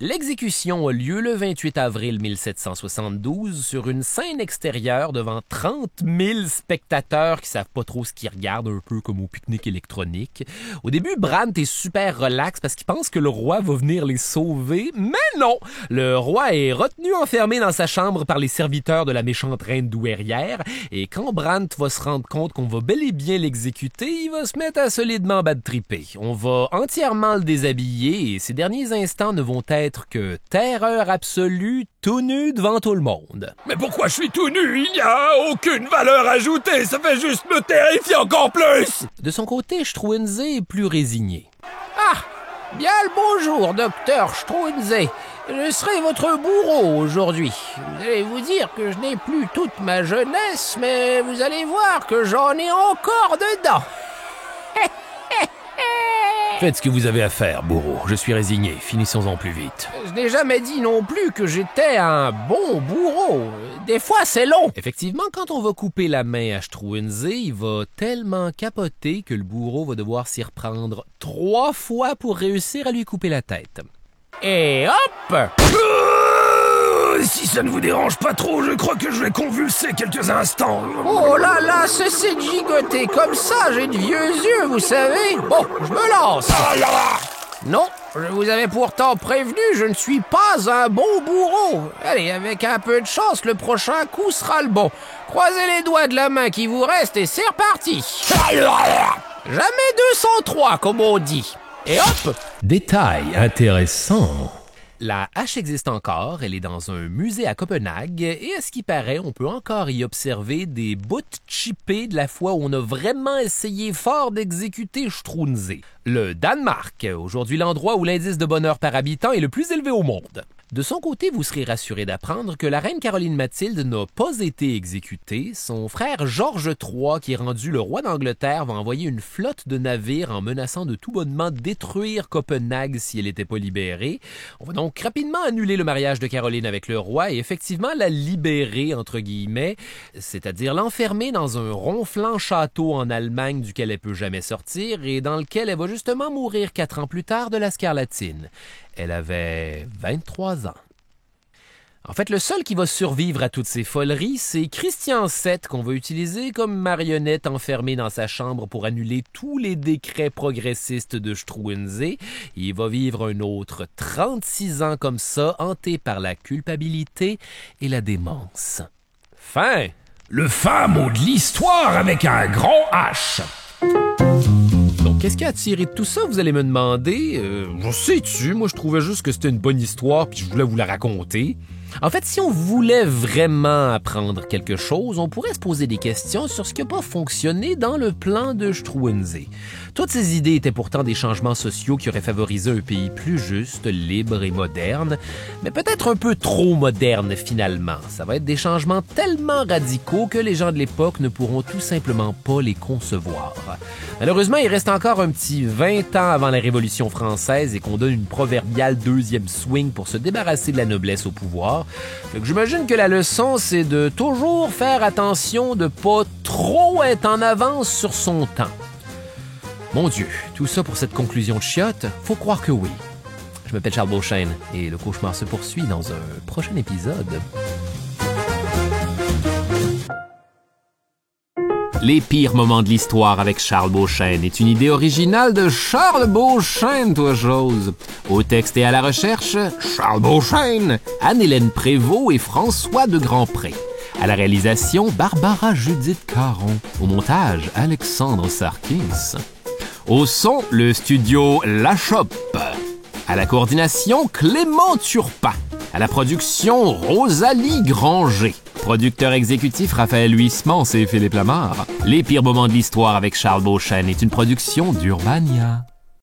Speaker 1: L'exécution a lieu le 28 avril 1772 sur une scène extérieure devant 30 000 spectateurs qui savent pas trop ce qu'ils regardent, un peu comme au pique-nique électronique. Au début, Brandt est super relax parce qu'il pense que le roi va venir les sauver, mais non! Le roi est retenu enfermé dans sa chambre par les serviteurs de la méchante reine douairière, et quand Brandt va se rendre compte qu'on va bel et bien l'exécuter, il va se mettre à solidement bad tripper. On va entièrement le déshabiller et ses derniers instants ne vont être que terreur absolue, tout nu devant tout le monde.
Speaker 6: Mais pourquoi je suis tout nu? Il n'y a aucune valeur ajoutée, ça fait juste me terrifier encore plus!
Speaker 1: De son côté, Struensee est plus résigné.
Speaker 3: Ah! Bien le bonjour, docteur Struensee. Je serai votre bourreau aujourd'hui. Vous allez vous dire que je n'ai plus toute ma jeunesse, mais vous allez voir que j'en ai encore dedans.
Speaker 1: Faites ce que vous avez à faire, bourreau. Je suis résigné. Finissons-en plus vite.
Speaker 3: Je n'ai jamais dit non plus que j'étais un bon bourreau. Des fois, c'est long.
Speaker 1: Effectivement, quand on va couper la main à Struensee, il va tellement capoter que le bourreau va devoir s'y reprendre 3 fois pour réussir à lui couper la tête.
Speaker 3: Et hop!
Speaker 6: Si ça ne vous dérange pas trop, je crois que je vais convulser quelques instants.
Speaker 3: Oh là là, cessez de gigoter comme ça, j'ai de vieux yeux, vous savez. Bon, je me lance. Non, je vous avais pourtant prévenu, je ne suis pas un bon bourreau. Allez, avec un peu de chance, le prochain coup sera le bon. Croisez les doigts de la main qui vous reste et c'est reparti. Jamais 203, comme on dit. Et hop!
Speaker 1: Détail intéressant. La hache existe encore, elle est dans un musée à Copenhague et à ce qui paraît, on peut encore y observer des bouts chippés de la fois où on a vraiment essayé fort d'exécuter Struensee. Le Danemark, aujourd'hui l'endroit où l'indice de bonheur par habitant est le plus élevé au monde. De son côté, vous serez rassuré d'apprendre que la reine Caroline Mathilde n'a pas été exécutée. Son frère Georges III, qui est rendu le roi d'Angleterre, va envoyer une flotte de navires en menaçant de tout bonnement détruire Copenhague si elle n'était pas libérée. On va donc rapidement annuler le mariage de Caroline avec le roi et effectivement la libérer, entre guillemets, c'est-à-dire l'enfermer dans un ronflant château en Allemagne duquel elle peut jamais sortir et dans lequel elle va justement mourir 4 ans plus tard de la scarlatine. Elle avait 23 ans. En fait, le seul qui va survivre à toutes ces foleries, c'est Christian VII qu'on va utiliser comme marionnette enfermée dans sa chambre pour annuler tous les décrets progressistes de Struensee. Il va vivre un autre 36 ans comme ça, hanté par la culpabilité et la démence. Fin!
Speaker 2: Le fin mot de l'histoire avec un grand H.
Speaker 1: Donc, qu'est-ce qui a tiré de tout ça, vous allez me demander? Je sais-tu, moi je trouvais juste que c'était une bonne histoire puis je voulais vous la raconter. En fait, si on voulait vraiment apprendre quelque chose, on pourrait se poser des questions sur ce qui n'a pas fonctionné dans le plan de Struensee. Toutes ces idées étaient pourtant des changements sociaux qui auraient favorisé un pays plus juste, libre et moderne, mais peut-être un peu trop moderne finalement. Ça va être des changements tellement radicaux que les gens de l'époque ne pourront tout simplement pas les concevoir. Malheureusement, il reste encore un petit 20 ans avant la Révolution française et qu'on donne une proverbiale deuxième swing pour se débarrasser de la noblesse au pouvoir. Fait que j'imagine que la leçon, c'est de toujours faire attention de pas trop être en avance sur son temps. Mon Dieu, tout ça pour cette conclusion de chiotte? Faut croire que oui. Je m'appelle Charles Beauchesne et le cauchemar se poursuit dans un prochain épisode. Les pires moments de l'histoire avec Charles Beauchesne est une idée originale de Charles Beauchesne, toi chose. Au texte et à la recherche, Charles Beauchesne, Anne-Hélène Prévost et François de Grandpré. À la réalisation, Barbara Judith Caron. Au montage, Alexandre Sarkis. Au son, le studio La Chope. À la coordination, Clément Turpin. À la production, Rosalie Granger. Producteur exécutif, Raphaël Huysmans et Philippe Lamarre. Les pires moments de l'histoire avec Charles Beauchesne est une production d'Urbania.